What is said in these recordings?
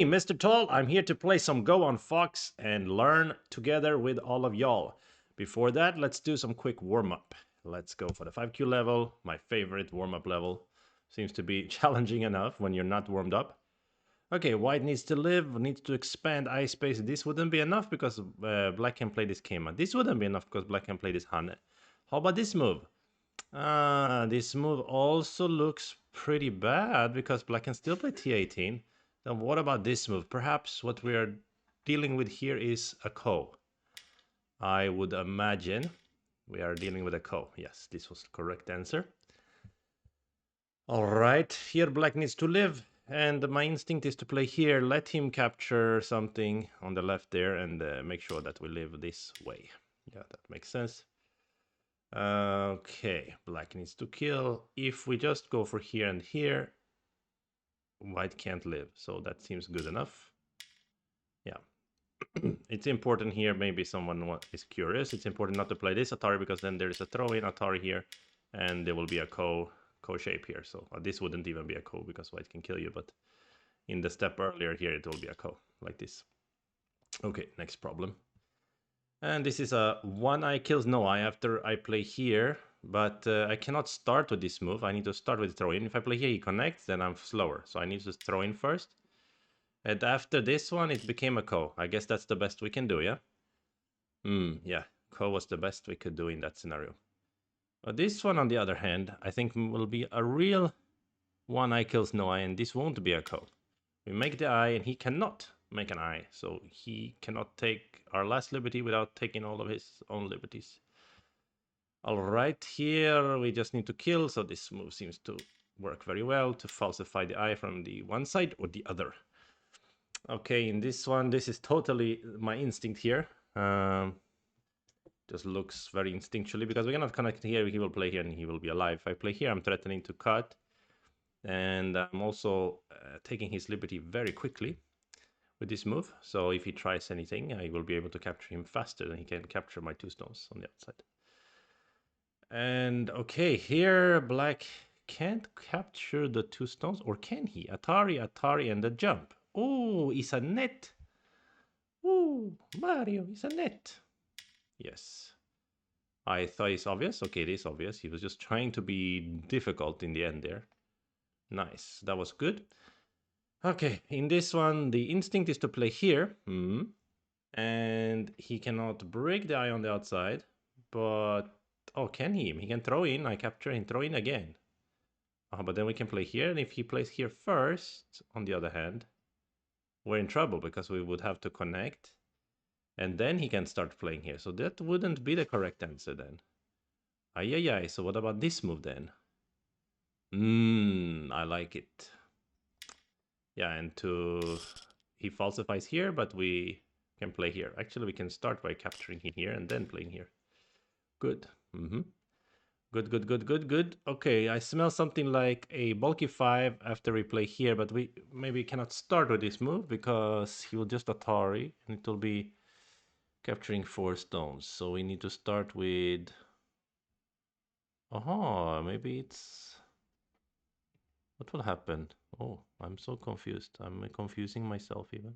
Hey, Mr. Tall, I'm here to play some Go on Fox and learn together with all of y'all. Before that, let's do some quick warm-up. Let's go for the 5Q level, my favorite warm-up level. Seems to be challenging enough when you're not warmed up. Okay, white needs to live, needs to expand eye space. This wouldn't be enough because black can play this Kema. This wouldn't be enough because black can play this Hane. How about this move? This move also looks pretty bad because black can still play T18. Then what about this move? Perhaps what we are dealing with here is a ko. I would imagine we are dealing with a ko. Yes, this was the correct answer. All right, here black needs to live. And my instinct is to play here. Let him capture something on the left there and make sure that we live this way. Yeah, that makes sense. Okay, black needs to kill. If we just go for here and here, white can't live. So that seems good enough. Yeah. It's important here. Maybe someone is curious. It's important not to play this Atari because then there is a throw-in Atari here. And there will be a ko shape here. So this wouldn't even be a ko because white can kill you. But in the step earlier here, it will be a ko like this. Okay, next problem. And this is a one eye kills no eye after I play here, but I cannot start with this move. I need to start with throw in. If I play here, he connects, then I'm slower. So I need to throw in first. And after this one, it became a ko. I guess that's the best we can do, yeah? Yeah, ko was the best we could do in that scenario. But this one, on the other hand, I think will be a real one eye kills no eye, and this won't be a ko. We make the eye, and he cannot make an eye, so he cannot take our last liberty without taking all of his own liberties. All right, here we just need to kill, so this move seems to work very well to falsify the eye from the one side or the other. Okay, in this one, this is totally my instinct here. Just looks very instinctually because we cannot connect here. He will play here and he will be alive. If I play here, I'm threatening to cut. And I'm also taking his liberty very quickly with this move. So if he tries anything, I will be able to capture him faster than he can capture my two stones on the outside. And okay, here black can't capture the two stones, or can he? Atari, and the jump. Oh, it's a net. Oh, Mario, it's a net. Yes. I thought it's obvious. Okay, it is obvious. He was just trying to be difficult in the end there. Nice. That was good. Okay, in this one, the instinct is to play here. And he cannot break the eye on the outside. But, oh, can he? He can throw in. I capture him, throw in again. But then we can play here. And if he plays here first, on the other hand, we're in trouble because we would have to connect. And then he can start playing here. So that wouldn't be the correct answer then. Ay. So what about this move then? I like it. Yeah, and he falsifies here, but we can play here. Actually, we can start by capturing him here and then playing here. Good. Good. Okay, I smell something like a bulky 5 after we play here, but we maybe cannot start with this move because he will just Atari and it will be capturing 4 stones. So we need to start with... maybe it's... What will happen? Oh, I'm so confused. I'm confusing myself even.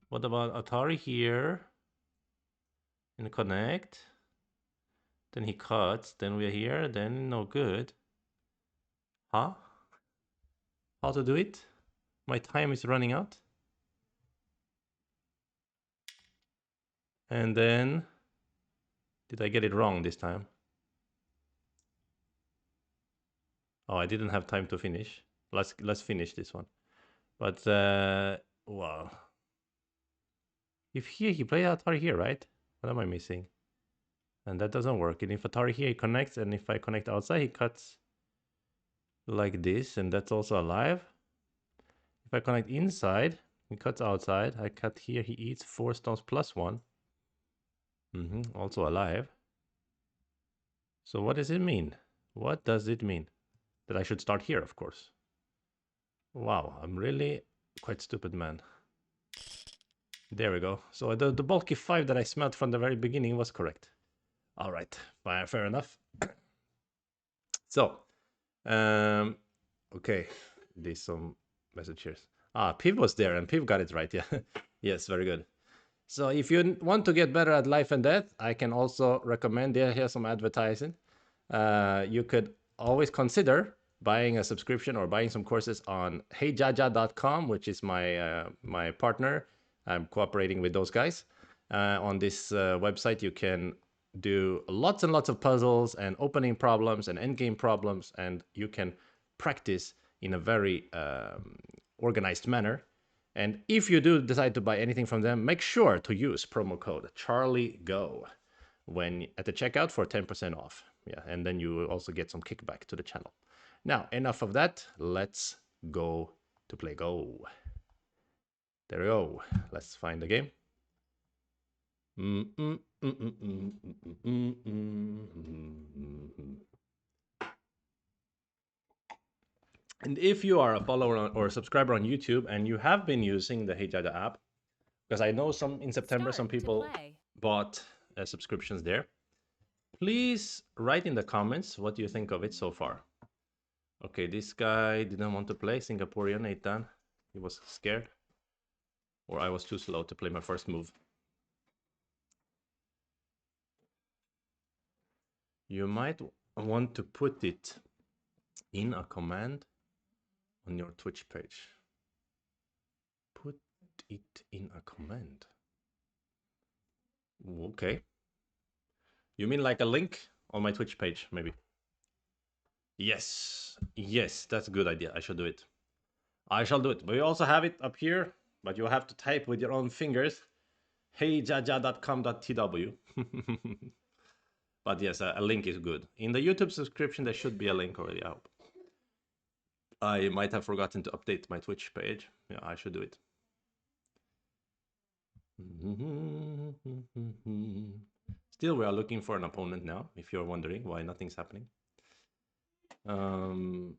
What about Atari here? And connect. Then he cuts. Then we're here. Then no good. Huh? How to do it? My time is running out. And then... Did I get it wrong this time? Oh, I didn't have time to finish. Let's finish this one. But, wow. If here, he played Atari here, right? What am I missing? And that doesn't work. And if Atari here, he connects. And if I connect outside, he cuts like this. And that's also alive. If I connect inside, he cuts outside. I cut here, he eats 4 stones plus 1. Also alive. So what does it mean? What does it mean? That I should start here, of course. Wow, I'm really quite stupid, man. There we go. So the bulky 5 that I smelled from the very beginning was correct. All right, fair enough. So, okay, there's some messages. Ah, Piv was there, and Piv got it right. Yeah. Yes, very good. So if you want to get better at life and death, I can also recommend. Here's some advertising. You could always consider buying a subscription or buying some courses on heyjaja.com, which is my partner. I'm cooperating with those guys. On this website, you can do lots and lots of puzzles and opening problems and endgame problems, and you can practice in a very organized manner. And if you do decide to buy anything from them, make sure to use promo code CharlieGo when at the checkout for 10% off. Yeah, and then you will also get some kickback to the channel. Now, enough of that. Let's go to play Go. There we go. Let's find the game. And if you are a follower or a subscriber on YouTube and you have been using the HeyJaja app, because I know some in September some people bought subscriptions there, please write in the comments what you think of it so far. Okay, this guy didn't want to play. Singaporean, Ethan. He was scared. Or I was too slow to play my first move. You might want to put it in a command on your Twitch page. Put it in a command. Okay. You mean like a link on my Twitch page, maybe? Yes. Yes, that's a good idea. I should do it. I shall do it. But we also have it up here, but you have to type with your own fingers. heyjaja.com.tw. But yes, a link is good. In the YouTube subscription, there should be a link already. I hope. I might have forgotten to update my Twitch page. Yeah, I should do it. Still, we are looking for an opponent now, if you're wondering why nothing's happening. Oh.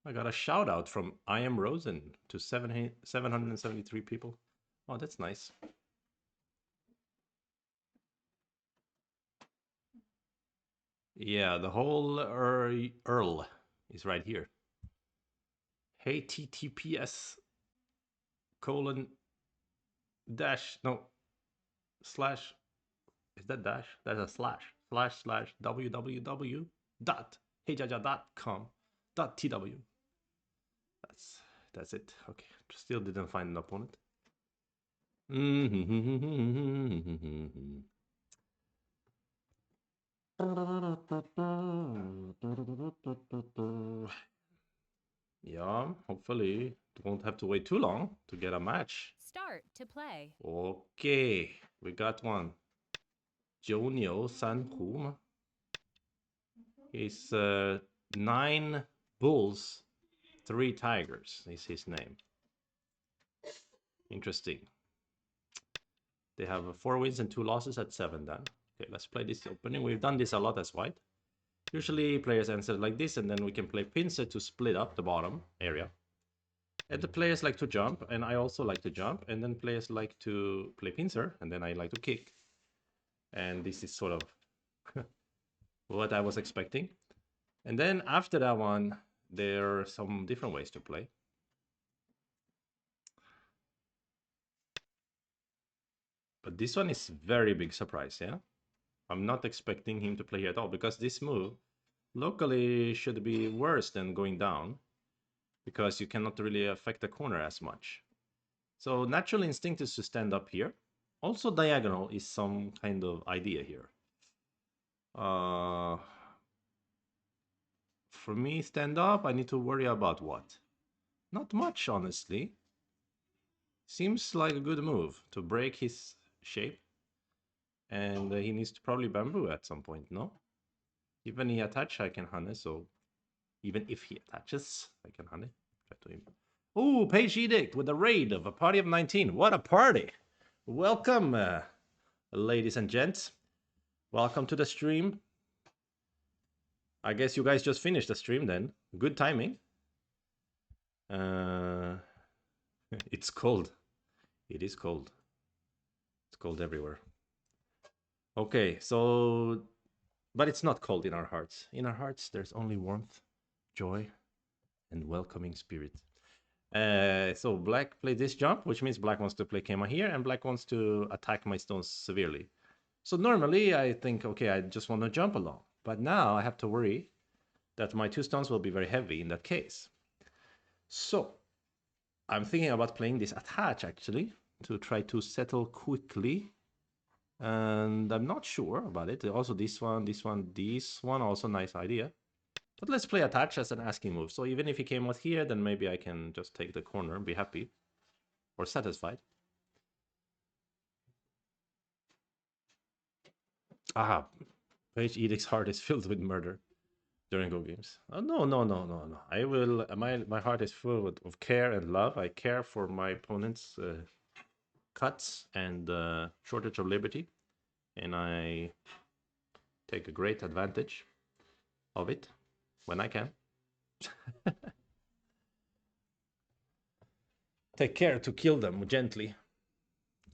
I got a shout out from I Am Rosen to 773 people. Oh, that's nice. Yeah, the whole Earl is right here. HTTPS colon dash no slash, is that dash? That's a slash www.heyjaja.com.tw. That's it. Okay, still didn't find an opponent. Yeah, hopefully won't have to wait too long to get a match. Start to play. Okay, we got one. Jonio Sanum. He's 9 bulls, 3 tigers is his name. Interesting. They have 4 wins and 2 losses at 7 then. Okay, let's play this opening. We've done this a lot as white. Usually players answer like this, and then we can play pincer to split up the bottom area. And the players like to jump, and I also like to jump, and then players like to play pincer, and then I like to kick. And this is sort of what I was expecting. And then after that one, there are some different ways to play. But this one is very big surprise, yeah? I'm not expecting him to play here at all, because this move locally should be worse than going down, because you cannot really affect the corner as much. So natural instinct is to stand up here. Also diagonal is some kind of idea here. For me, stand up, I need to worry about what? Not much, honestly. Seems like a good move to break his shape. And he needs to probably bamboo at some point, no? Even he attach, I can hane, so even if he attaches, I can hane. Try to him. Oh, Page Edict with a raid of a party of 19. What a party! Welcome, ladies and gents. Welcome to the stream. I guess you guys just finished the stream then. Good timing. It's cold. It is cold. It's cold everywhere. Okay, so... But it's not cold in our hearts. In our hearts, there's only warmth, joy, and welcoming spirit. So black play this jump, which means black wants to play Kema here, and black wants to attack my stones severely. So normally I think, okay, I just want to jump along. But now I have to worry that my 2 stones will be very heavy in that case. So I'm thinking about playing this attach actually to try to settle quickly. And I'm not sure about it. Also this one, also nice idea. But let's play attach as an asking move. So even if he came out here, then maybe I can just take the corner and be happy. Or satisfied. Ah, Page Edict's heart is filled with murder during Go games. Oh, no. I will. My heart is full of care and love. I care for my opponent's cuts and shortage of liberty, and I take a great advantage of it when I can. Take care to kill them gently,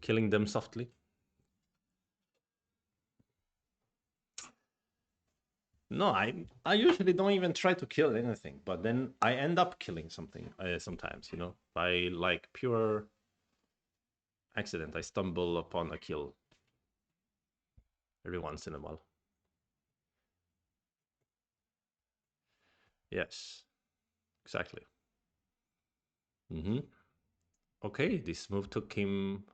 killing them softly. No, I usually don't even try to kill anything, but then I end up killing something sometimes, by like pure accident. I stumble upon a kill every once in a while. Yes, exactly. Okay, this move took him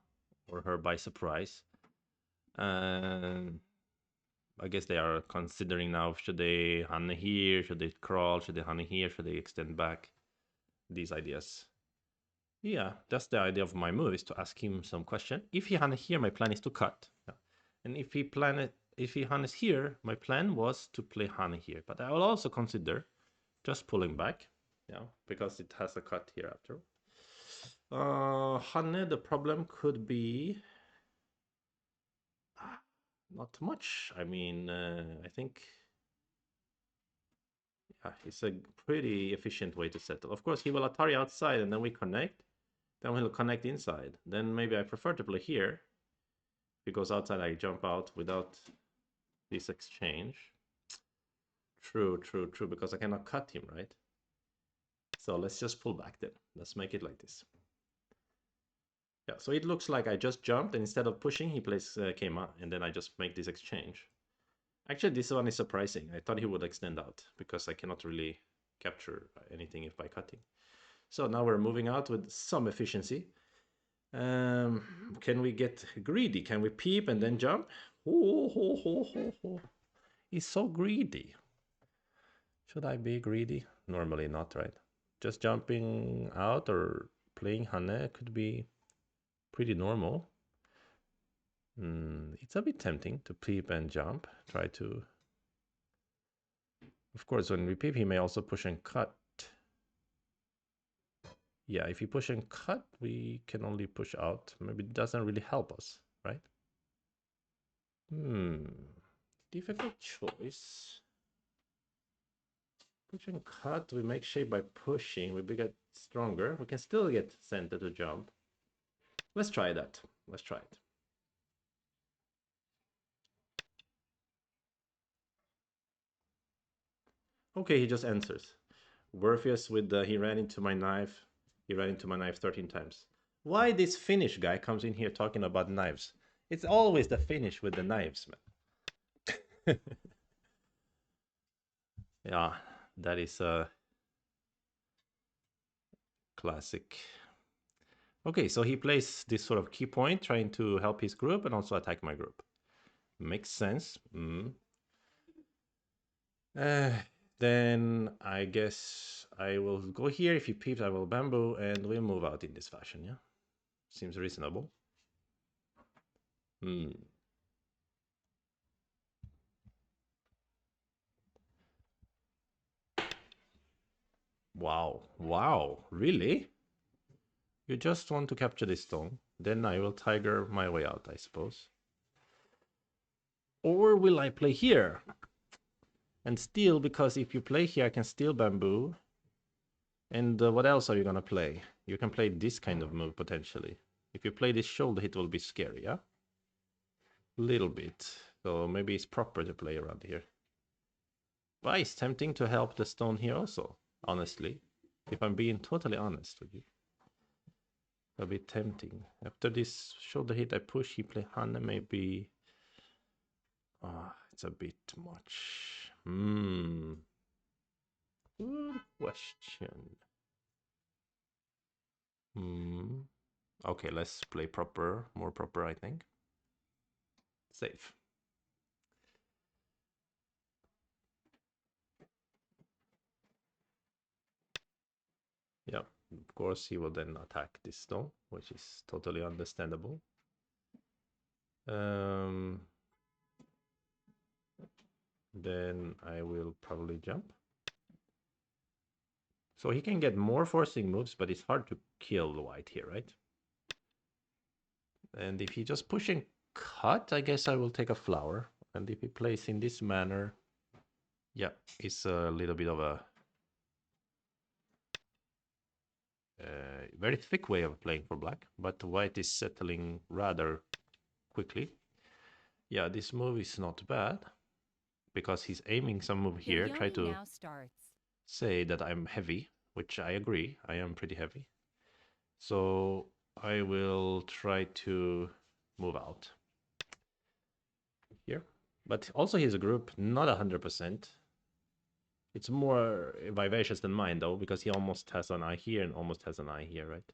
or her by surprise. And I guess they are considering now, should they honey here, should they crawl, should they honey here, should they extend back? These ideas. Yeah, that's the idea of my move, is to ask him some question. If he honey here, my plan is to cut. Yeah. And if he honeys here, my plan was to play honey here. But I will also consider just pulling back, because it has a cut here after. Honey, the problem could be not much. I mean, I think it's a pretty efficient way to settle. Of course, he will Atari outside and then we connect. Then we'll connect inside. Then maybe I prefer to play here. If he goes outside, I jump out without this exchange. True, because I cannot cut him, right? So let's just pull back then. Let's make it like this. Yeah, so it looks like I just jumped, and instead of pushing, he plays Kema, and then I just make this exchange. Actually, this one is surprising. I thought he would extend out, because I cannot really capture anything if by cutting. So now we're moving out with some efficiency. Can we get greedy? Can we peep and then jump? He's so greedy. Should I be greedy? Normally not, right? Just jumping out or playing Hane could be pretty normal. It's a bit tempting to peep and jump. Try to... Of course, when we peep, he may also push and cut. Yeah, if you push and cut, we can only push out. Maybe it doesn't really help us, right? Difficult choice. Push and cut, we make shape by pushing. We get stronger. We can still get center to jump. Let's try that. Let's try it. Okay, he just answers. Werfius with the, he ran into my knife. He ran into my knife 13 times. Why this Finnish guy comes in here talking about knives? It's always the Finnish with the knives, man. Yeah, that is a classic. Okay, so he plays this sort of key point, trying to help his group and also attack my group. Makes sense. Then I guess I will go here. If he peeps, I will bamboo, and we'll move out in this fashion, yeah? Seems reasonable. Wow, really? You just want to capture this stone? Then I will tiger my way out, I suppose. Or will I play here? And steal, because if you play here, I can steal bamboo. And what else are you gonna play? You can play this kind of move, potentially. If you play this shoulder hit, will be scary, yeah? Little bit. So maybe it's proper to play around here. But it's tempting to help the stone here also, honestly. If I'm being totally honest with you. A bit tempting. After this shoulder hit I push, he play Hanne, maybe... it's a bit much. Good question. Okay, let's play proper, more proper, I think. Safe. Yeah, of course he will then attack this stone, which is totally understandable. Then I will probably jump. So he can get more forcing moves, but it's hard to kill the white here, right? And if he just pushing cut, I guess I will take a flower. And if he plays in this manner, yeah, it's a little bit of a very thick way of playing for black, but white is settling rather quickly. Yeah, this move is not bad because he's aiming some move here, try to say that I'm heavy, which I agree, I am pretty heavy. So I will try to move out here. But also his group, not 100%. It's more vivacious than mine, though, because he almost has an eye here and almost has an eye here, right?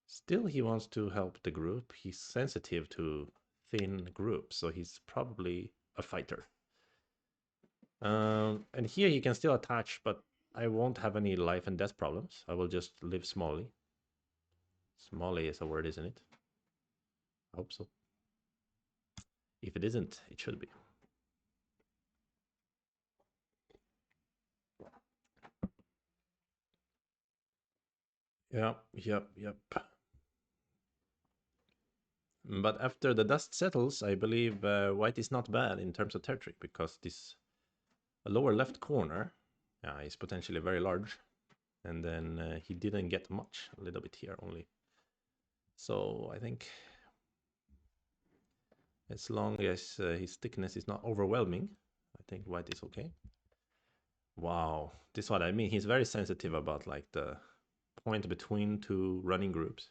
Still, he wants to help the group. He's sensitive to thin groups, so he's probably a fighter. And here he can still attach, but I won't have any life and death problems. I will just live smallly. Smallly is a word, isn't it? I hope so. If it isn't, it should be. Yep. But after the dust settles, I believe white is not bad in terms of territory, because this lower left corner is potentially very large. And then he didn't get much, a little bit here only. So I think as long as his thickness is not overwhelming, I think white is okay. Wow, this is what I mean. He's very sensitive about like the point between two running groups.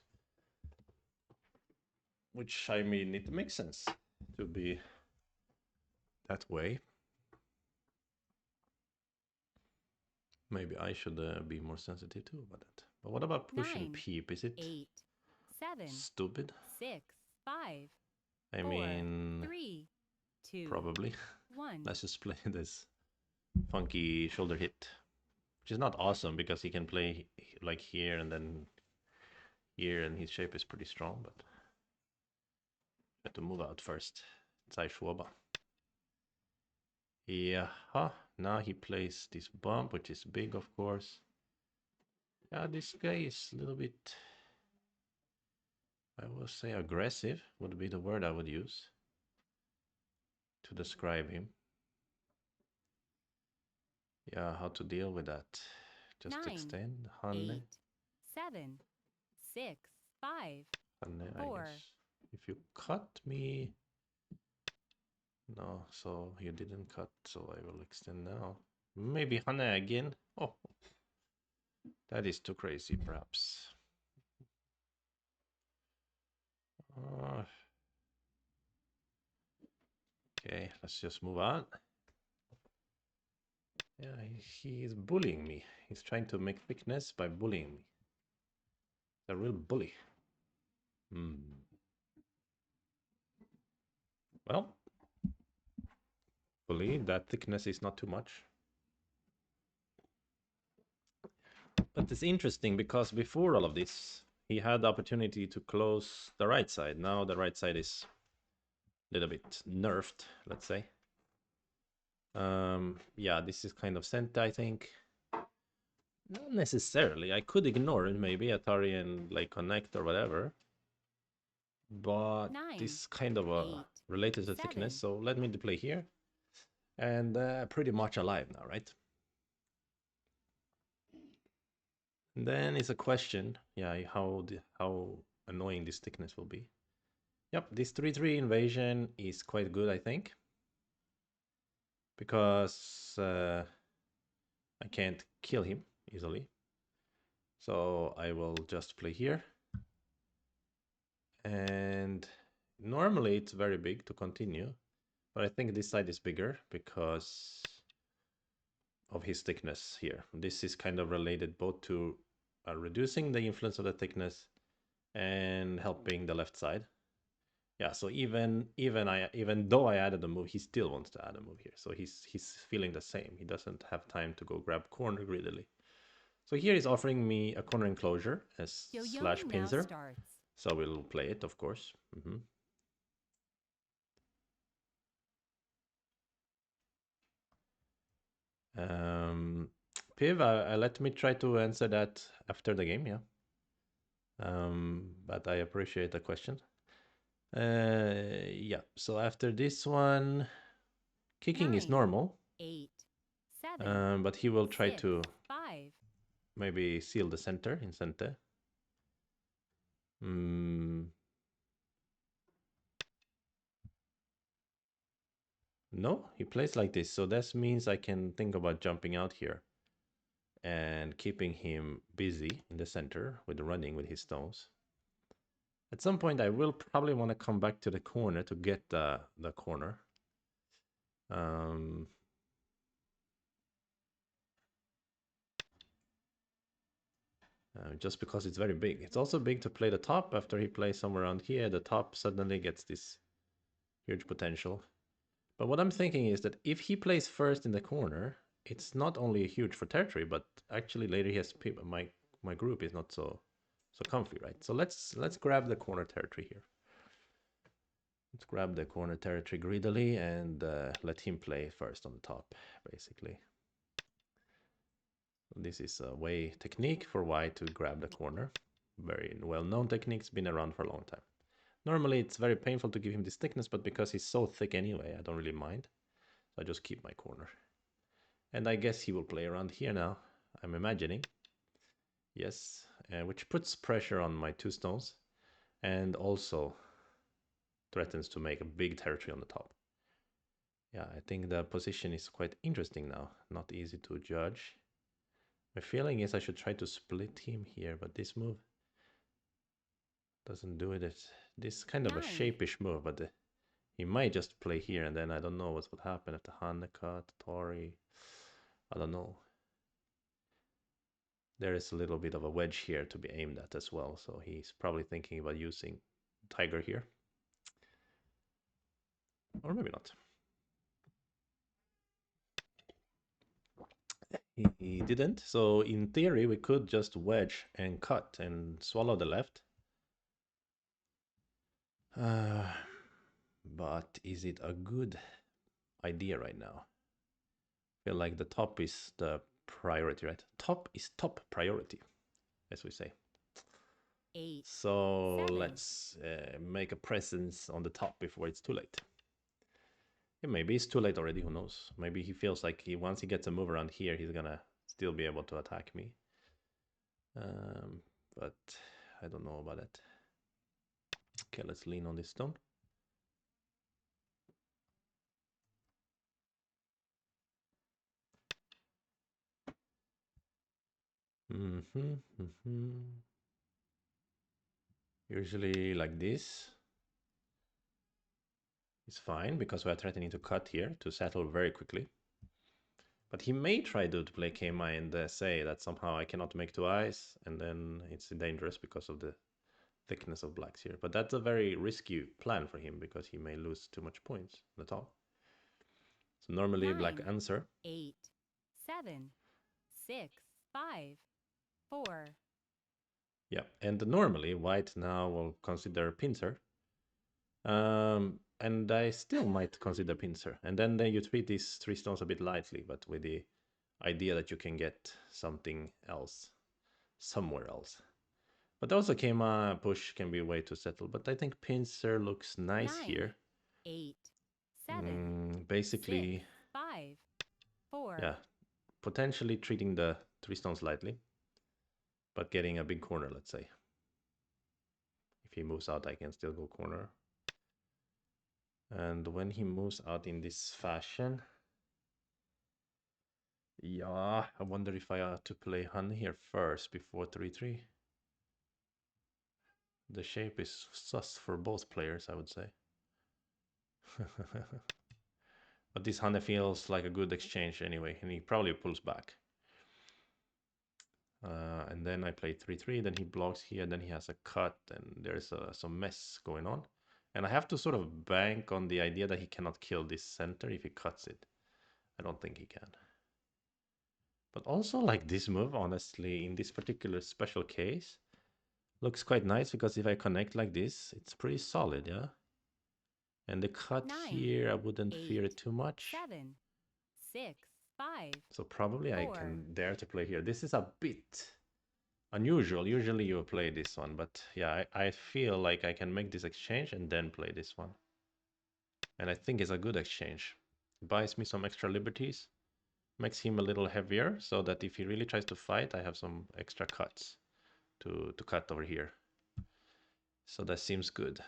Which, I mean, it makes sense to be that way. Maybe I should be more sensitive too about that. But what about pushing 9, peep? Is it 8, 7, stupid? 6, 5, I 4, mean, 3, 2, probably. 1. Let's just play this funky shoulder hit, which is not awesome because he can play like here and then here, and his shape is pretty strong, but I have to move out first. Zai Shuoba. Yeah, now he plays this bump, which is big, of course. Yeah, this guy is a little bit, I will say aggressive would be the word I would use to describe him. Yeah, how to deal with that? Just 9, extend, Hanne. 8, 7, 6, 5, Hanne, 4. I guess. If you cut me... No, so you didn't cut, so I will extend now. Maybe Hanne again. Oh, that is too crazy, perhaps. Okay, let's just move on. Yeah, he is bullying me. He's trying to make thickness by bullying me. A real bully. Well, hopefully that thickness is not too much. But it's interesting because before all of this, he had the opportunity to close the right side. Now the right side is a little bit nerfed, let's say. Yeah, this is kind of sent, I think. Not necessarily. I could ignore it, maybe Atari and like connect or whatever. But 9, this kind of 8, related to 7. Thickness, so let me play here. And pretty much alive now, right? And then it's a question, yeah, how annoying this thickness will be. Yep, this 3-3 invasion is quite good, I think. Because I can't kill him easily. So I will just play here. And normally it's very big to continue, but I think this side is bigger because of his thickness here. This is kind of related both to reducing the influence of the thickness and helping the left side. Yeah, so even though I added a move, he still wants to add a move here. So he's feeling the same. He doesn't have time to go grab corner greedily. So here he's offering me a corner enclosure as slash pincer. So we'll play it, of course. Piv, let me try to answer that after the game, yeah. But I appreciate the question. Yeah, so after this one, kicking is normal. 8, 7. But he will try 6, to 5. maybe seal the center in center. No, he plays like this. So that means I can think about jumping out here and keeping him busy in the center with running with his stones. At some point, I will probably want to come back to the corner to get the corner. Just because it's very big. It's also big to play the top. After he plays somewhere around here, the top suddenly gets this huge potential. But what I'm thinking is that if he plays first in the corner, it's not only huge for territory, but actually later he has people. My group is not so comfy, right? So let's grab the corner territory here. Let's grab the corner territory greedily and let him play first on the top, basically. This is a way technique for white to grab the corner. Very well-known technique, been around for a long time. Normally it's very painful to give him this thickness, but because he's so thick anyway, I don't really mind. So I just keep my corner. And I guess he will play around here now, I'm imagining. Yes, which puts pressure on my two stones and also threatens to make a big territory on the top. Yeah, I think the position is quite interesting now. Not easy to judge. My feeling is I should try to split him here, but this move doesn't do it. This kind of a shape-ish move, but he might just play here, and then I don't know what would happen after Haneka, Tori. I don't know. There is a little bit of a wedge here to be aimed at as well, so he's probably thinking about using Tiger here. Or maybe not. He didn't, so in theory we could just wedge and cut and swallow the left. But is it a good idea right now? I feel like the top is the priority, right? Top is top priority, as we say. 8. So 7. let's make a presence on the top before it's too late. Yeah, maybe it's too late already, who knows? Maybe he feels like once he gets a move around here, he's gonna still be able to attack me. But I don't know about that. Okay, let's lean on this stone. Usually like this. It's fine because we're threatening to cut here to settle very quickly. But he may try to play Keima and say that somehow I cannot make two eyes, and then it's dangerous because of the thickness of blacks here. But that's a very risky plan for him because he may lose too much points on the top. So normally 9, black answer. 8, 7, 6, 5, 4. Yeah, and normally white now will consider pincer. And I still might consider pincer. And then you treat these three stones a bit lightly, but with the idea that you can get something else somewhere else. But also Keima push can be a way to settle. But I think pincer looks nice 9, here. 8, 7, basically, 6, 5, 4. yeah, potentially treating the three stones lightly, but getting a big corner, let's say. If he moves out, I can still go corner. And when he moves out in this fashion, Yeah, I wonder if I ought to play Han here first before 3-3. The shape is sus for both players, I would say. But this Han feels like a good exchange anyway, and he probably pulls back. And then I play 3-3, then he blocks here, then he has a cut, and there's some mess going on. And I have to sort of bank on the idea that he cannot kill this center if he cuts it. I don't think he can. But also like this move, honestly, in this particular special case, looks quite nice because if I connect like this, it's pretty solid, yeah? And the cut 9, here, I wouldn't fear 8, it too much. 7, 6, 5, So probably I 4, can dare to play here. This is a bit unusual. Usually you play this one, but yeah, I feel like I can make this exchange and then play this one. And I think it's a good exchange. Buys me some extra liberties, makes him a little heavier, so that if he really tries to fight, I have some extra cuts to cut over here. So that seems good.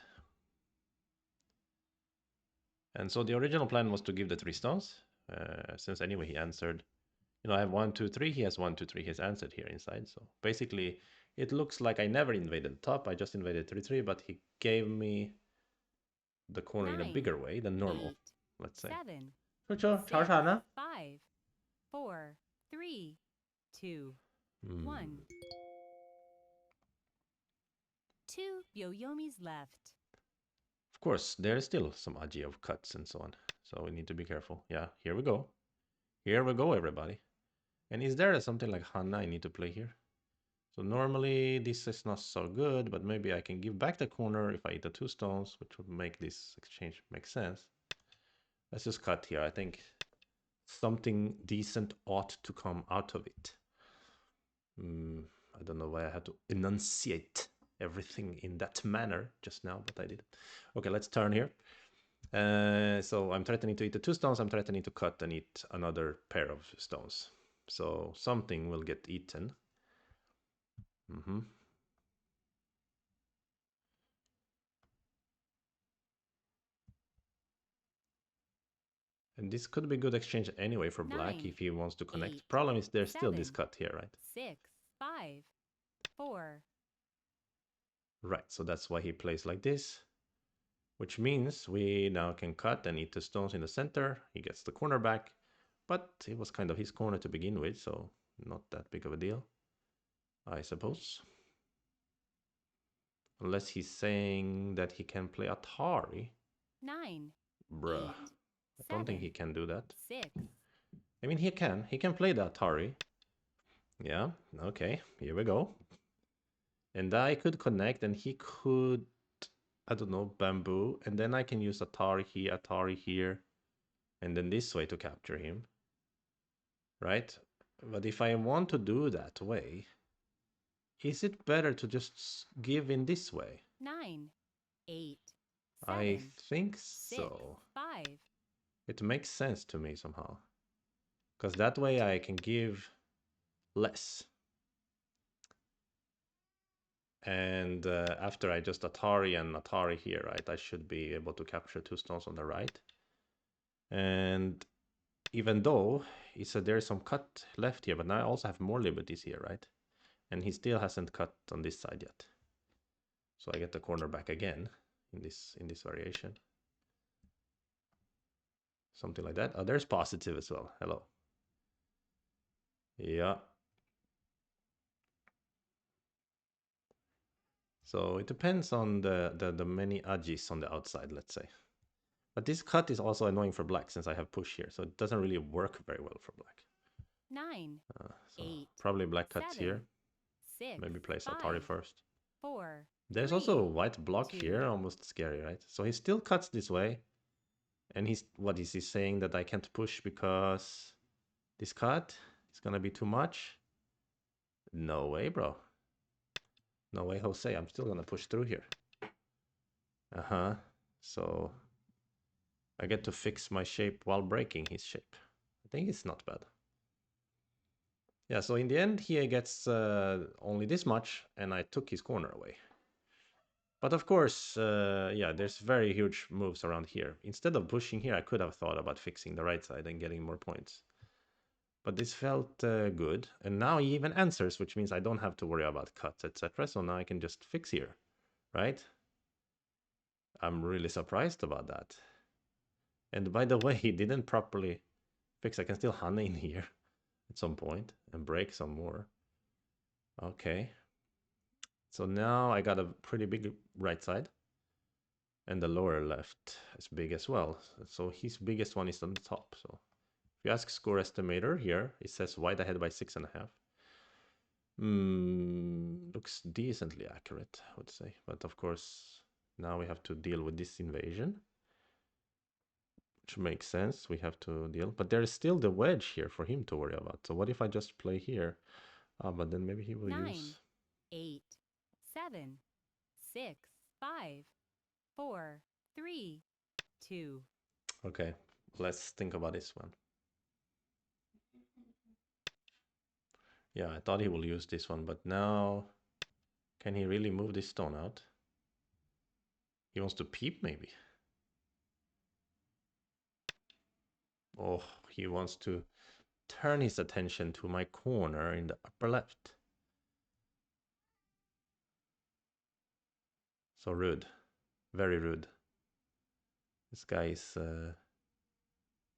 And so the original plan was to give the 3 stones, since anyway he answered. You know, I have 1, 2, 3, he has 1, 2, 3, he's answered here inside. So basically, it looks like I never invaded top, I just invaded 3, 3, but he gave me the corner in a 9, bigger way than normal, 8, let's say. 7, 그렇죠. 6, 잘하나? 5, 4, 3, 2, 1. 2 Yoyomis left. Of course, there's still some aji of cuts and so on. So we need to be careful. Yeah, here we go. Here we go, everybody. And is there something like Hanna I need to play here? So normally this is not so good, but maybe I can give back the corner if I eat the 2 stones, which would make this exchange make sense. Let's just cut here. I think something decent ought to come out of it. I don't know why I had to enunciate everything in that manner just now, but I did. Okay, let's turn here. So I'm threatening to eat the 2 stones. I'm threatening to cut and eat another pair of stones. So something will get eaten. And this could be good exchange anyway for black 9, if he wants to connect. 8, Problem is there's still 7, this cut here, right? 6, 5, 4. Right, so that's why he plays like this. Which means we now can cut and eat the stones in the center. He gets the corner back. But it was kind of his corner to begin with, so not that big of a deal, I suppose. Unless he's saying that he can play Atari. 9, Bruh. 8, I don't think he 7, can do that. 6. I mean, he can. He can play the Atari. Yeah, okay, here we go. And I could connect and he could, I don't know, bamboo. And then I can use Atari here, and then this way to capture him. Right? But if I want to do that way, is it better to just give in this way? 9, 8, I 7, think 6, so. 5. It makes sense to me somehow. Because that way I can give less. And after I just Atari and Atari here, right, I should be able to capture 2 stones on the right. And even though he said there's some cut left here, but now I also have more liberties here, right? And he still hasn't cut on this side yet. So I get the corner back again in this variation. Something like that. Oh, there's positive as well. Hello. Yeah. So it depends on the many ajis on the outside, let's say. But this cut is also annoying for black since I have push here, so it doesn't really work very well for black. 9, So 8, probably black cuts 7, here. 6, Maybe plays 5, Atari first. 4. There's 3, also a white block 2. here, almost scary, right? So he still cuts this way. And what is he saying? That I can't push because this cut is gonna be too much? No way, bro. No way, Jose. I'm still gonna push through here. So I get to fix my shape while breaking his shape. I think it's not bad. Yeah, so in the end, he gets only this much, and I took his corner away. But of course, yeah, there's very huge moves around here. Instead of pushing here, I could have thought about fixing the right side and getting more points. But this felt good. And now he even answers, which means I don't have to worry about cuts, etc. So now I can just fix here, right? I'm really surprised about that. And by the way, he didn't properly fix. I can still honey in here at some point and break some more. Okay. So now I got a pretty big right side. And the lower left is big as well. So his biggest one is on the top. So if you ask score estimator here, it says white ahead by 6.5. Looks decently accurate, I would say. But of course, now we have to deal with this invasion. Which makes sense. We have to deal. But there is still the wedge here for him to worry about. So what if I just play here? But then maybe he will 9, use... 8, 7, 6, 5, 4, 3, 2. Okay, let's think about this one. Yeah, I thought he will use this one, but now... Can he really move this stone out? He wants to peep, maybe. Oh, he wants to turn his attention to my corner in the upper left. So rude. Very rude. This guy is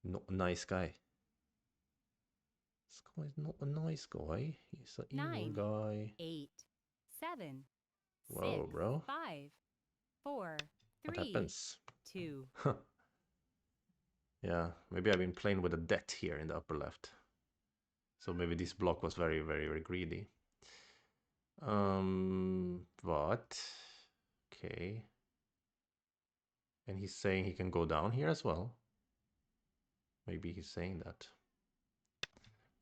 not a nice guy. This guy is not a nice guy. He's an evil 9, guy. 8, 7, Whoa, 6, bro. 5, 4, What 3, happens? 2. Yeah, maybe I've been playing with a debt here in the upper left. So maybe this block was very, very, very greedy. But... Okay. And he's saying he can go down here as well. Maybe he's saying that.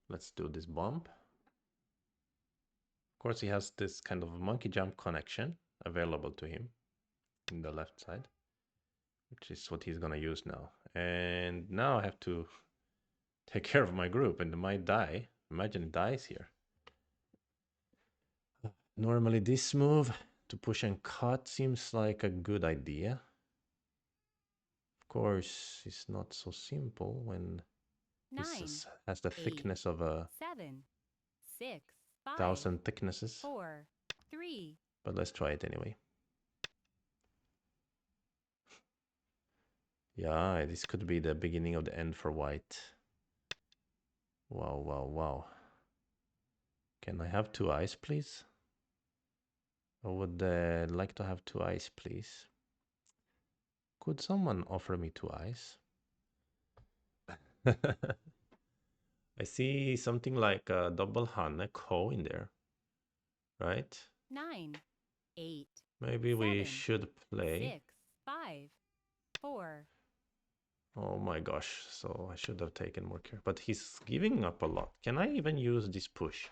Let's do this bump. Of course, he has this kind of monkey jump connection available to him in the left side, which is what he's gonna use now. And now I have to take care of my group, and it might die. Imagine it dies here. Normally this move to push and cut seems like a good idea. Of course, it's not so simple when 9, this has the 8, thickness of a 7, 6, 5, 1,000 thicknesses. 4, 3. But let's try it anyway. Yeah, this could be the beginning of the end for white. Wow, wow, wow. Can I have 2 eyes, please? I would like to have 2 eyes, please. Could someone offer me 2 eyes? I see something like a double Hanne Ko in there, right? 9, 8, Maybe we 7, should play. 6, 5, 4. Oh my gosh, so I should have taken more care. But he's giving up a lot. Can I even use this push?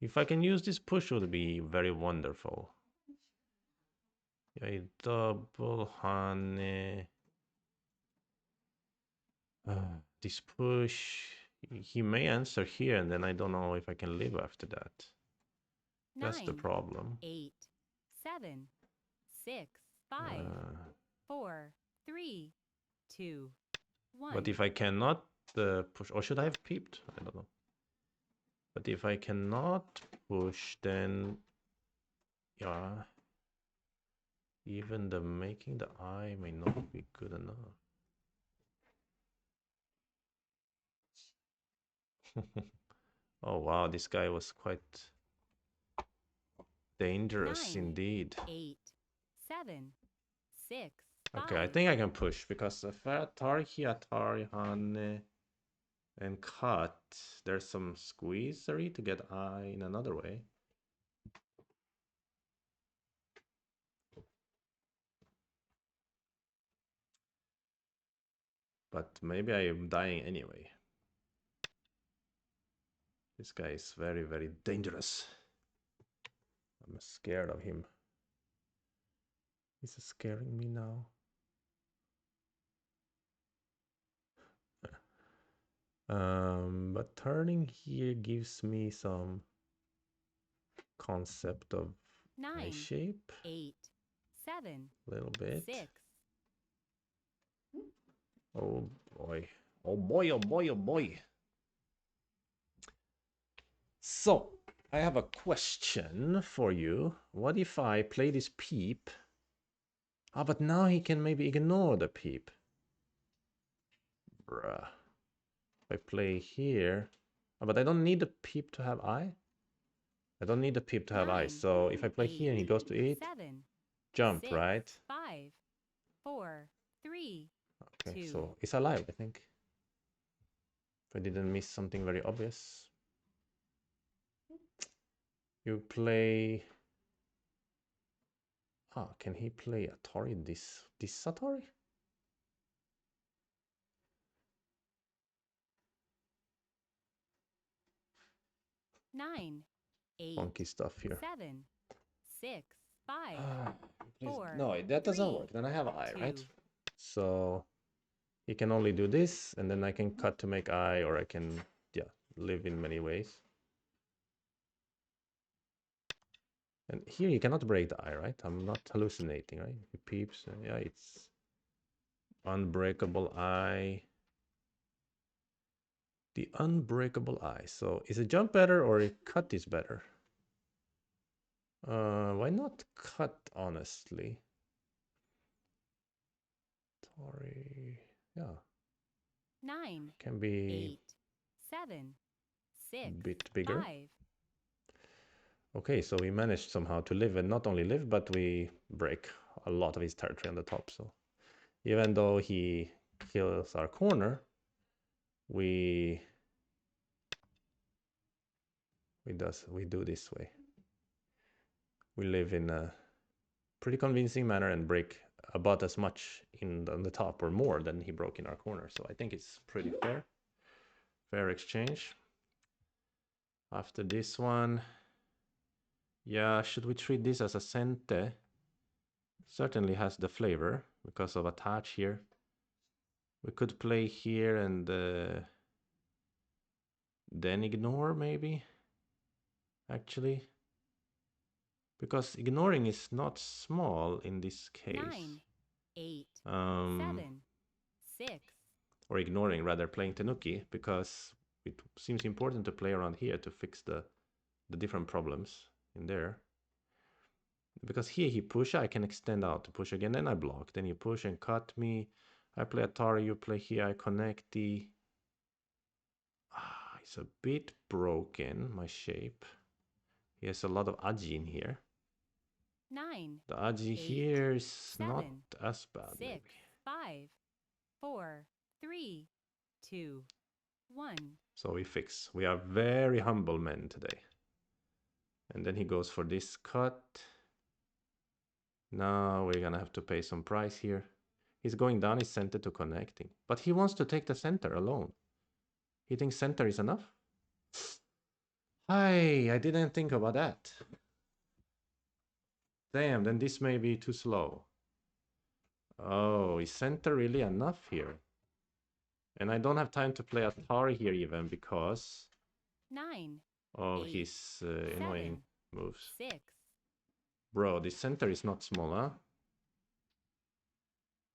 If I can use this push, it would be very wonderful. A double Hanne. This push. He may answer here, and then I don't know if I can live after that. 9, That's the problem. 8, 7, 6, 5, 4, 3, 2, 1. But if I cannot push, or should I have peeped? I don't know. But if I cannot push, then yeah, even the making the eye may not be good enough. Oh wow, this guy was quite dangerous 9, indeed. 8, 7, 6, 5. Okay, I think I can push because if I Atari, Hanne, and cut, there's some squeezery to get eye in another way. But maybe I am dying anyway. This guy is very, very dangerous. I'm scared of him. He's scaring me now. But turning here gives me some concept of eye 9, shape. 8, 7, A little bit. 6. Oh boy. Oh boy, oh boy, oh boy. So, I have a question for you. What if I play this peep? Ah, but now he can maybe ignore the peep. Bruh. If I play here... Oh, but I don't need the peep to have eye. I don't need the peep to have eye. 9, So if I play 8, here and he goes to eat, 7, jump, 6, right? 5, 4, 3, Okay, 2. so it's alive, I think. If I didn't miss something very obvious. You play... Ah, can he play Atari this Atari? 9, 8, Funky stuff here. 7, 6, 5, Please. 4. No, that doesn't 3, work. Then I have eye, 2. right? So he can only do this, and then I can cut to make eye, or I can, yeah, live in many ways. And here you cannot break the eye, right? I'm not hallucinating, right? He peeps. Yeah, it's unbreakable eye. The unbreakable eye. So is a jump better or a cut is better? Why not cut, honestly? Sorry. Yeah. 9, Can be 8, 7, 6, bit bigger. 5. Okay, so we managed somehow to live, and not only live, but we break a lot of his territory on the top. So even though he kills our corner, we do this way. We live in a pretty convincing manner and break about as much on the top or more than he broke in our corner. So I think it's pretty fair exchange. After this one, yeah, should we treat this as a sente? Certainly has the flavor because of attach here. We could play here and then ignore, maybe, actually. Because ignoring is not small in this case. 9, 8, 7, 6. Or ignoring, rather, playing Tanuki, because it seems important to play around here to fix the different problems in there. Because here he push, I can extend out to push again, then I block. Then you push and cut me. I play Atari, you play here, I connect the... it's a bit broken, my shape. He has a lot of aji in here. 9. The aji 8, here is 7, not as bad, 6, maybe. 5, 4, 3, 2, 1. So we fix. We are very humble men today. And then he goes for this cut. Now we're gonna have to pay some price here. He's going down his center to connecting. But he wants to take the center alone. He thinks center is enough? Hi, I didn't think about that. Damn, then this may be too slow. Oh, is center really enough here? And I don't have time to play Atari here even because 9 of 8, his annoying moves. 6. Bro, the center is not small, huh?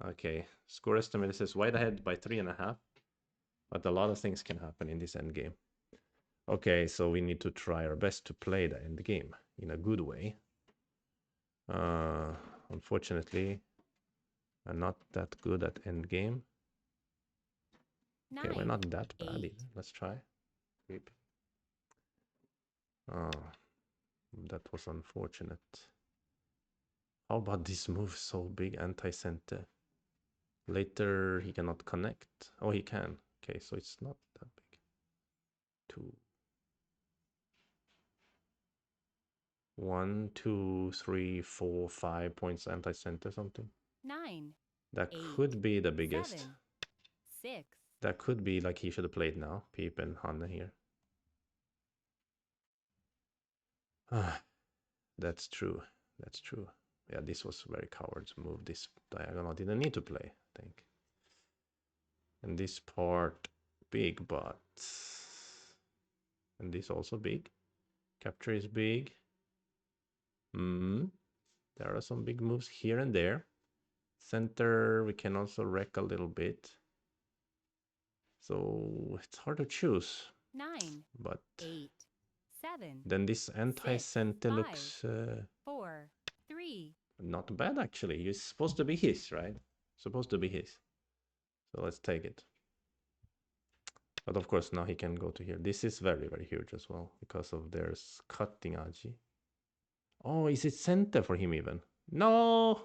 Okay, score estimate says wide ahead by 3.5. But a lot of things can happen in this end game. Okay, so we need to try our best to play the end game in a good way. Unfortunately, I'm not that good at end game. Okay, we're not that bad either. Let's try. Creep. Oh, that was unfortunate. How about this move so big, anti-center? Later he cannot connect. Oh, he can. Okay, so it's not that big. 2. 1, 2, 3, 4, 5 points anti-center something. 9. That 8, could be the biggest. 7, 6. That could be like he should have played now. Peep and Hanna here. That's true. That's true. Yeah, this was very coward's move. This diagonal didn't need to play, I think. And this part big, but and this also big. Capture is big. There are some big moves here and there. Center, we can also wreck a little bit. So it's hard to choose. 9, but 8, 7, Then this anti-center 5, looks 4, 3. not bad, actually. It's supposed to be his, right? Supposed to be his. So let's take it. But of course, now he can go to here. This is very, very huge as well because of their cutting Aji. Oh, is it center for him even? No!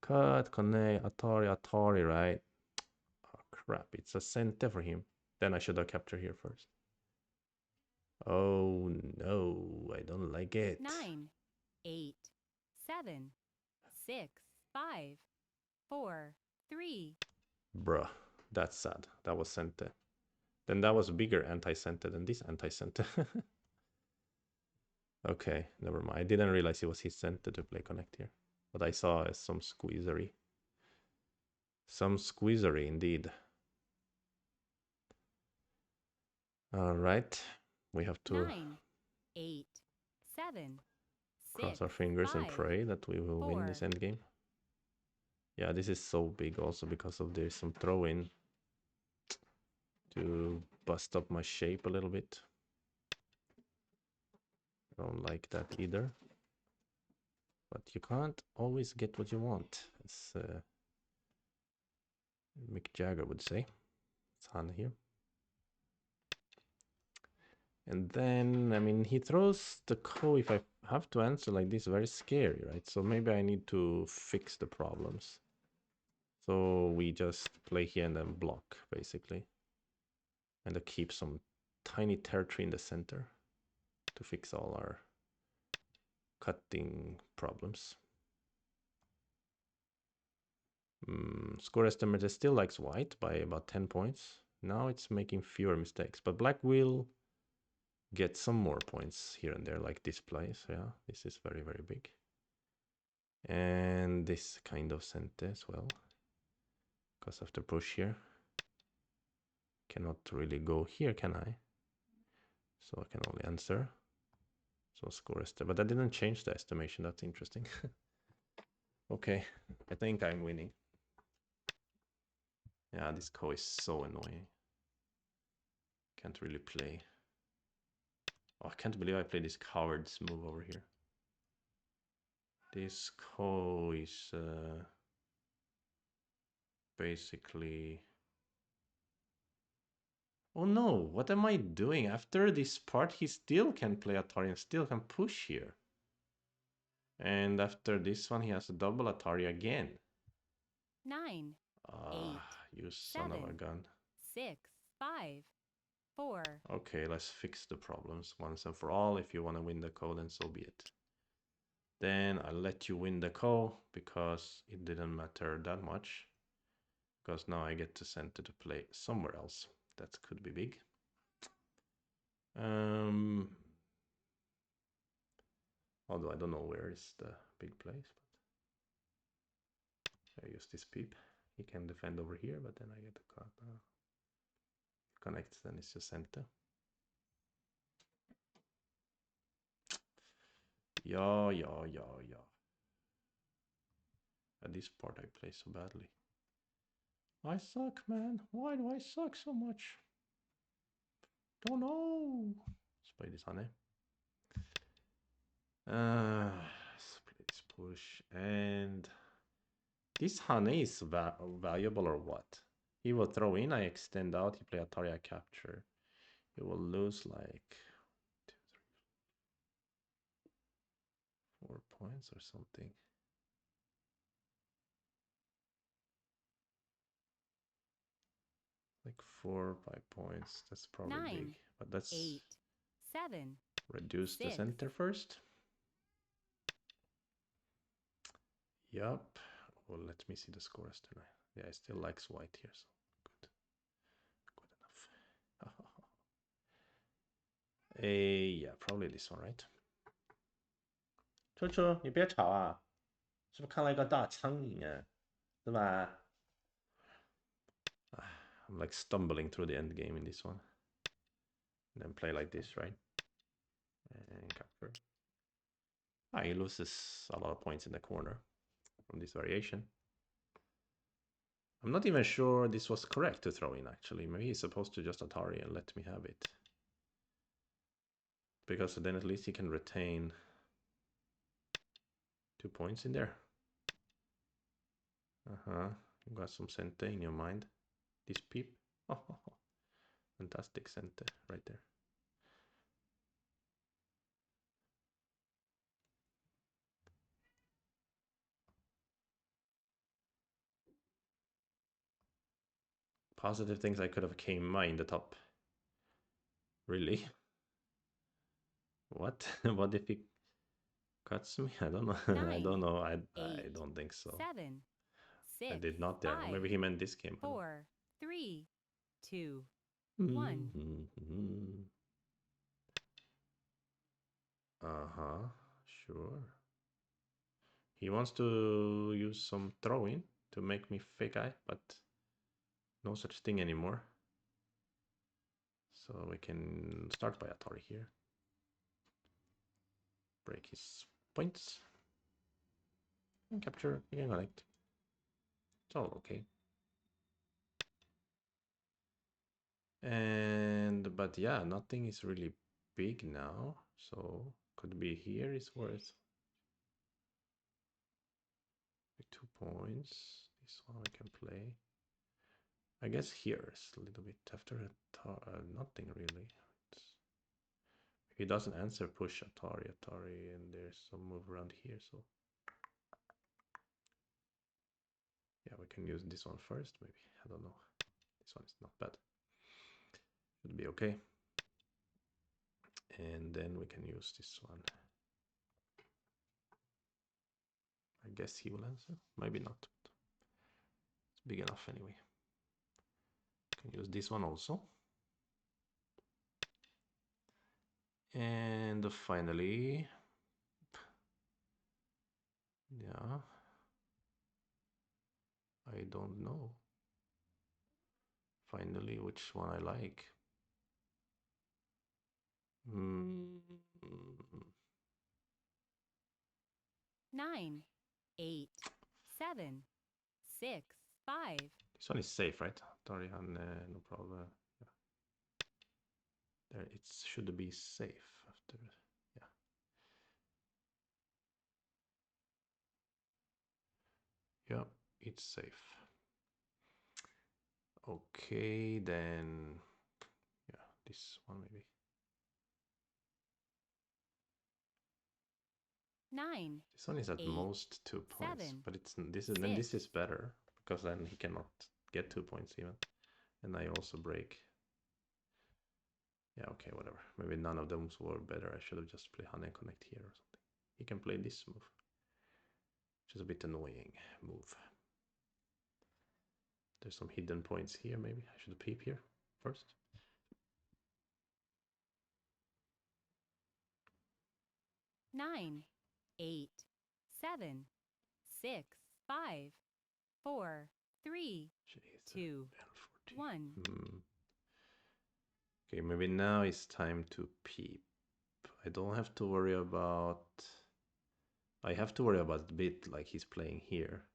Cut, connect, Atari, right? Oh, crap. It's a center for him. Then I should have captured here first. Oh, no. I don't like it. 9, 8, 7, 6, 5, 4, 3. Bruh, that's sad. That was center. Then that was bigger anti-center than this anti-center. Okay, never mind. I didn't realize it was his center to play connect here. But I saw some squeezery. Some squeezery indeed. All right. We have to 9, 8, 7, cross 6, our fingers 5, and pray that we will win this 4. endgame. Yeah, this is so big also because of there's some throw-in to bust up my shape a little bit. I don't like that either. But you can't always get what you want, as Mick Jagger would say. It's Han here. And then, I mean, he throws the ko. If I have to answer like this, very scary, right? So maybe I need to fix the problems. So we just play here and then block, basically. And keep some tiny territory in the center to fix all our cutting problems. Score estimator still likes white by about 10 points. Now it's making fewer mistakes, but black will get some more points here and there, like this place. Yeah, this is very, very big. And this kind of center as well, because of the push here. Cannot really go here, can I? So I can only answer. So score estimate, but that didn't change the estimation. That's interesting. Okay, I think I'm winning. Yeah, this ko is so annoying. Can't really play. Oh, I can't believe I played this coward's move over here. This ko is basically... Oh no, what am I doing? After this part, he still can play Atari and still can push here. And after this one, he has a double Atari again. 9, 8, you son 7, of a gun. 6, 5, 4. Okay, let's fix the problems once and for all. If you want to win the ko, then so be it. Then I'll let you win the ko because it didn't matter that much. Because now I get to center to play somewhere else. That could be big. Although I don't know where is the big place. But I use this peep. He can defend over here, but then I get the cut. Connects, then it's just center. Yeah. At this part I play so badly. I suck, man. Why do I suck so much? Don't know. Let's play this Hane. Split this push. And this Hane is valuable or what? He will throw in, I extend out, he play Atari, I capture. He will lose like 4 points or something. Like 4 or 5 points. That's probably 9, big. But let's 8, 7, reduce 6. the center first. Yup. Well, let me see the score estimate. Yeah, I still likes white here, so good. Good enough. Yeah, probably this one, right? 秋秋，你别吵啊！是不是看了一个大苍蝇啊？是吧？ I'm like stumbling through the end game in this one. And then play like this, right? And capture. He loses a lot of points in the corner from this variation. I'm not even sure this was correct to throw in, actually. Maybe he's supposed to just Atari and let me have it. because then at least he can retain 2 points in there. You got some Sente in your mind. This peep. Oh, fantastic Sente right there. Positive things I could have came in the top. Really? What? What if he cuts me? I don't know. I don't know. I don't think so. 7, 6, I did not there. 5, Maybe he meant this game. 4, 3, 2, 1. Sure. He wants to use some throwing to make me fake eye, but no such thing anymore. So we can start by Atari here. Break his points. And capture, we can connect. It's all okay. And, but yeah, nothing is really big now. So could be here is worth 2 points. This one we can play. I guess here is a little bit after nothing really. If he doesn't answer, push Atari, and there's some move around here. So yeah, we can use this one first, maybe. I don't know. This one is not bad. Should be okay. And then we can use this one. I guess he will answer. Maybe not. It's big enough anyway. Can use this one also. And finally, yeah, I don't know. Finally, which one I like. 9, 8, 7, 6, 5. This one is safe, right? Torihan, no problem. Yeah. There, it should be safe after. Yeah. Yeah, it's safe. Okay, then. Yeah, this one maybe. 9. This one is at 8, most 2 points, 7, but it's then this is better because then he cannot get 2 points even, and I also break. Yeah, okay, whatever. Maybe none of them were better. I should have just played Hane Connect here or something. He can play this move, which is a bit annoying move. There's some hidden points here. Maybe I should peep here first. Nine, 8, 7, 6, 5, 4, 3, Jeez, 2, 1. Okay, maybe now it's time to peep. I don't have to worry about. I have to worry about the bit like he's playing here.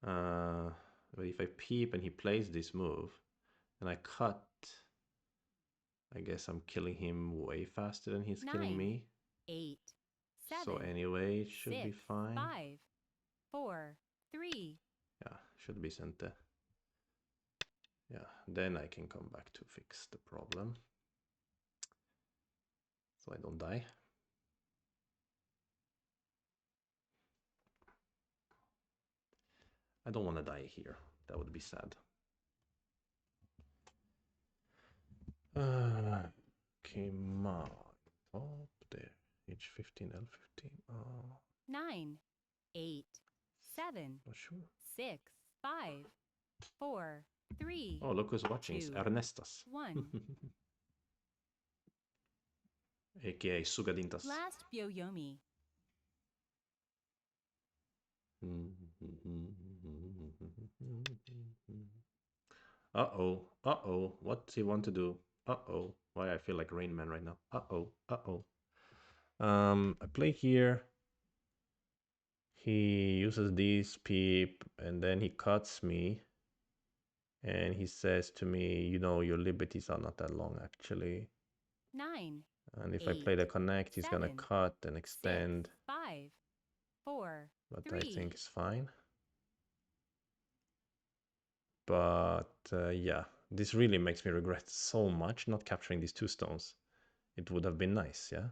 But if I peep and he plays this move, and I cut, I guess I'm killing him way faster than he's killing me. 8, 7. So anyway, it should 6, be fine. 5, 4, 3. Yeah, should be Sente. Yeah, then I can come back to fix the problem. So I don't die. I don't want to die here. That would be sad. Came out top there. H15, L15. Oh. 9, 8, 7. Not sure. 6, 5, 4, 3. Oh, look who's watching. It's Ernestas. 1. AKA Sugadintas. Last Byoyomi. Uh-oh. Uh-oh. What's he want to do? Uh-oh. Why I feel like Rain Man right now. Uh-oh. Uh-oh. I play here. He uses this peep and then he cuts me. And he says to me, you know, your liberties are not that long actually. 9, And if I 8, play the connect, he's gonna 7, cut and 6, extend. 5, 4, But 3. I think it's fine. But yeah, this really makes me regret so much not capturing these 2 stones. It would have been nice, yeah?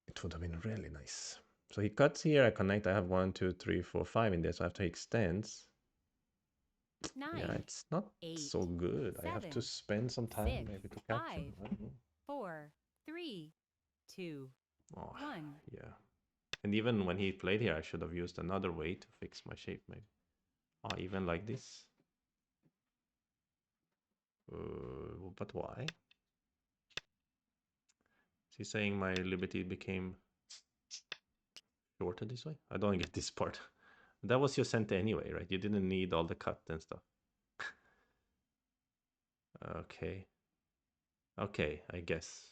It would have been really nice. So he cuts here, I connect, I have 1, 2, 3, 4, 5 in there. So after he extends, 9, yeah, it's not 8, so good. I have to 7, spend some time 6, maybe to 5, capture. I don't know. 4, 3, 2, Oh, 1. yeah. And even when he played here, I should have used another way to fix my shape, maybe. Oh, even like this. But why? Is he saying my liberty became shorter this way? I don't get this part. That was your center anyway, right? You didn't need all the cut and stuff. Okay. Okay, I guess.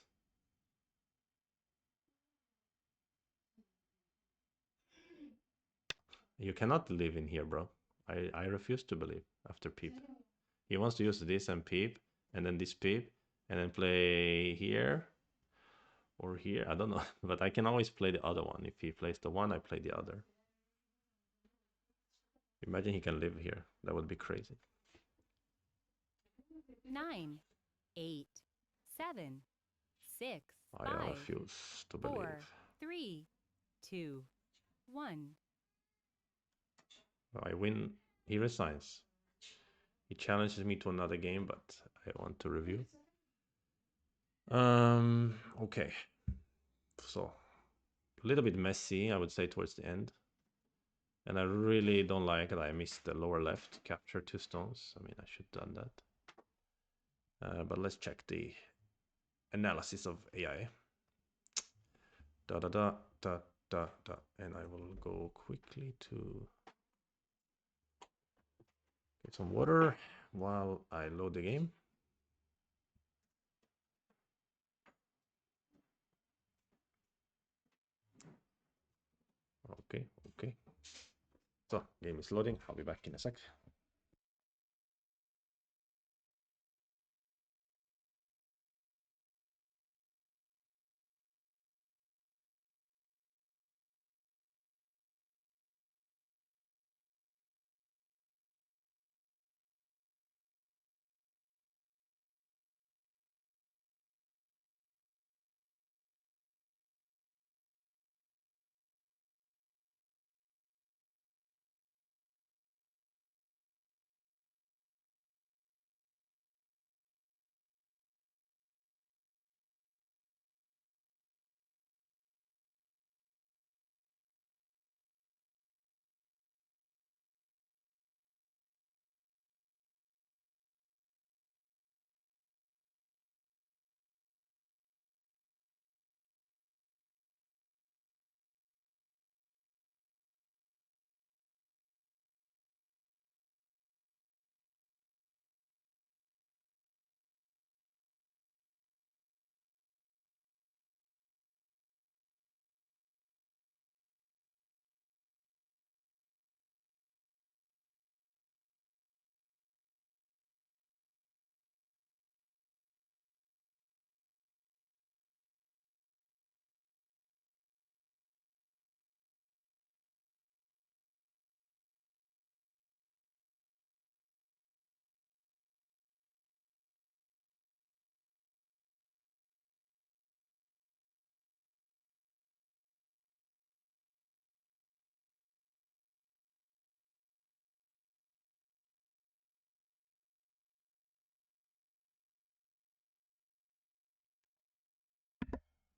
You cannot live in here, bro. I refuse to believe after peep. He wants to use this and peep, and then this peep, and then play here or here. I don't know, but I can always play the other one. If he plays the one, I play the other. Imagine he can live here. That would be crazy. 9, 8, 7, 6, I 5, refuse to 4, believe. 3, 2, 1. I win. He resigns. He challenges me to another game, but I want to review. Okay. So a little bit messy, I would say, towards the end. And I really don't like that I missed the lower left to capture 2 stones. I mean, I should have done that. But let's check the analysis of AI. Da da da da da da. And I will go quickly to get some water while I load the game. Okay, okay. So, game is loading. I'll be back in a sec.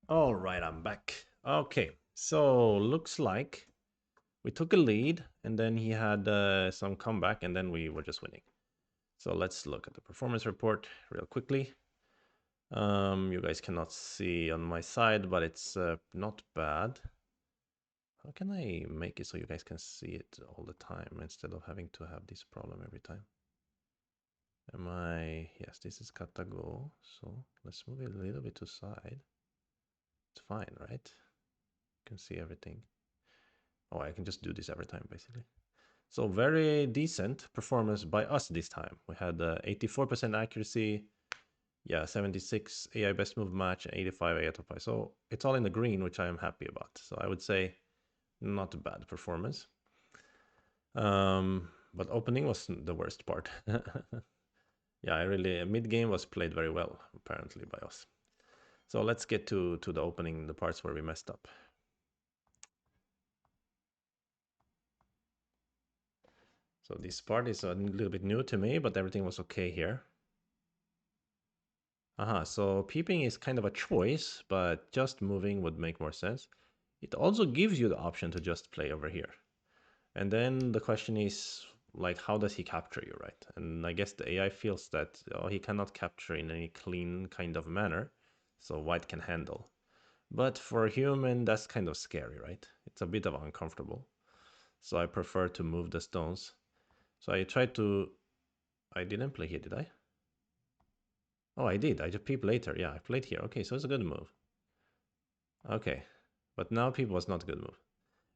All right, I'm back. Okay, so looks like we took a lead and then he had some comeback and then we were just winning. So let's look at the performance report real quickly. You guys cannot see on my side, but it's not bad. How can I make it so you guys can see it all the time instead of having to have this problem every time? Am I... Yes, this is Katago. So let's move it a little bit to side. It's fine, right? You can see everything. Oh, I can just do this every time, basically. So very decent performance by us this time. We had 84% accuracy, Yeah, 76 AI best move match, 85 AI top 5. So it's all in the green, which I am happy about. So I would say not a bad performance. But opening was the worst part. Yeah, I really mid game was played very well apparently by us. So let's get to the opening, the parts where we messed up. So this part is a little bit new to me, but everything was okay here. So peeping is kind of a choice, but just moving would make more sense. It also gives you the option to just play over here. And then the question is, like, how does he capture you, right? And I guess the AI feels that he cannot capture in any clean kind of manner, so white can handle. But for a human, that's kind of scary, right? It's a bit of uncomfortable. So I prefer to move the stones. So I tried to... I didn't play here, did I? Oh, I did. I just peeped later. Yeah, I played here. Okay, so it's a good move. Okay, but now peep was not a good move.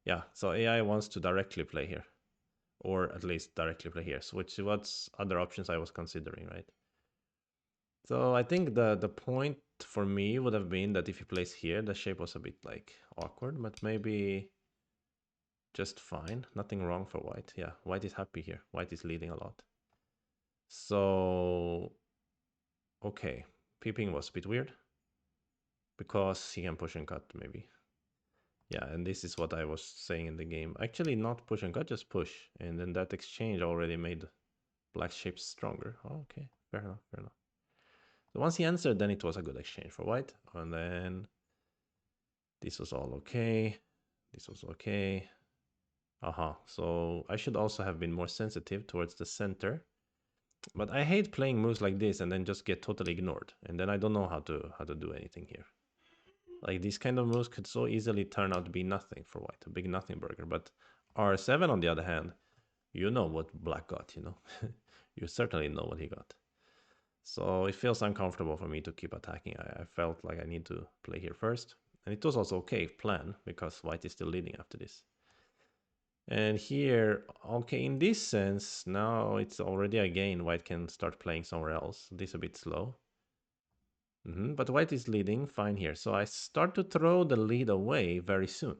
Yeah, so AI wants to directly play here. Or at least directly play here. So which what's other options I was considering, right? So I think the point for me would have been that if he plays here, the shape was a bit like awkward, but maybe just fine. Nothing wrong for white. Yeah, white is happy here. White is leading a lot. So okay, peeping was a bit weird because he can push and cut maybe. Yeah, and this is what I was saying in the game. Actually, not push and cut, just push. And then that exchange already made black shapes stronger. Oh, okay, fair enough, fair enough. So once he answered, then it was a good exchange for white. And then this was all okay. This was okay. So I should also have been more sensitive towards the center. But I hate playing moves like this and then just get totally ignored. And then I don't know how to do anything here. Like these kind of moves could so easily turn out to be nothing for white, a big nothing burger. But R7 on the other hand, you know what black got, you know. You certainly know what he got. So it feels uncomfortable for me to keep attacking. I felt like I need to play here first. And it was also okay plan because white is still leading after this. And here, okay, in this sense, now it's already a gain. White can start playing somewhere else. This a bit slow. But white is leading fine here. So I start to throw the lead away very soon.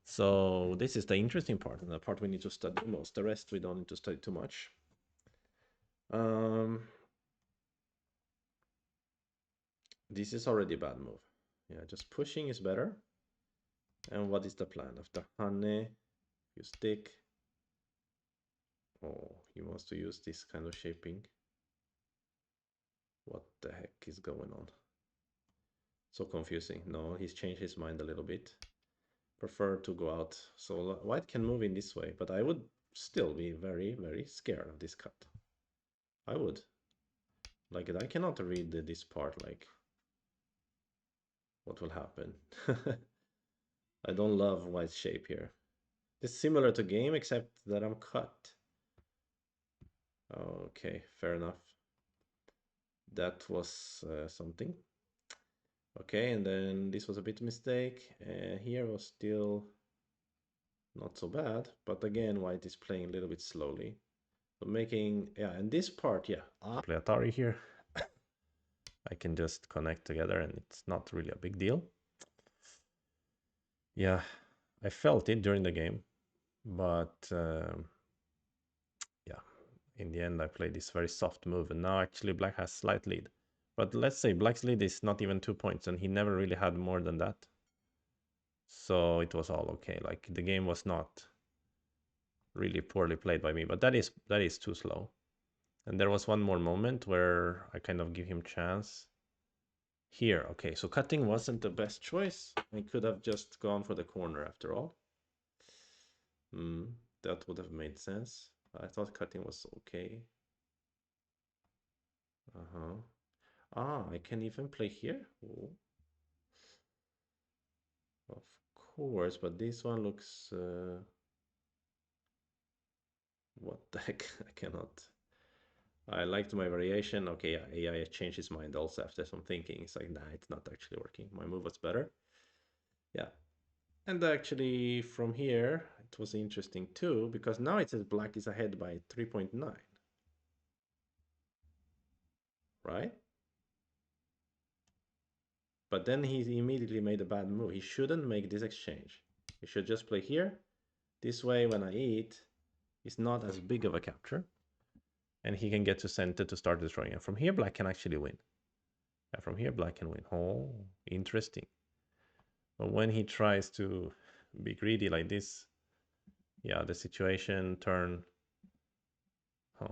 So this is the interesting part and the part we need to study most. The rest we don't need to study too much. This is already a bad move. Yeah, just pushing is better. And what is the plan? After honey, you stick. Oh, he wants to use this kind of shaping. What the heck is going on? So confusing. No, he's changed his mind a little bit. Prefer to go out. So white can move in this way, but I would still be very, very scared of this cut. I would. Like, I cannot read this part, like, what will happen. I don't love white's shape here. It's similar to game, except that I'm cut. Okay, fair enough. That was something. Okay, and then this was a bit mistake. Here was still not so bad, but again, white is playing a little bit slowly. So making, yeah, and this part, yeah. Play Atari here. I can just connect together and it's not really a big deal. Yeah, I felt it during the game, but yeah, in the end I played this very soft move and now actually black has slight lead. But let's say black's lead is not even 2 points and he never really had more than that. So it was all okay. Like the game was not really poorly played by me, but that is too slow. And there was one more moment where I kind of give him chance. Here, okay, so cutting wasn't the best choice. I could have just gone for the corner after all. That would have made sense. I thought cutting was okay. I can even play here? Oh. Of course, but this one looks... what the heck? I cannot... I liked my variation. Okay, yeah, AI changed his mind also after some thinking. It's like, nah, it's not actually working. My move was better. Yeah. And actually, from here, it was interesting too, because now it says black is ahead by 3.9, right? But then he immediately made a bad move. He shouldn't make this exchange. He should just play here. This way, when I eat, it's not as big of a capture. And he can get to center to start destroying. And from here, black can actually win. Yeah, from here, black can win. Oh, interesting. But when he tries to be greedy like this, yeah, the situation turn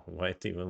white even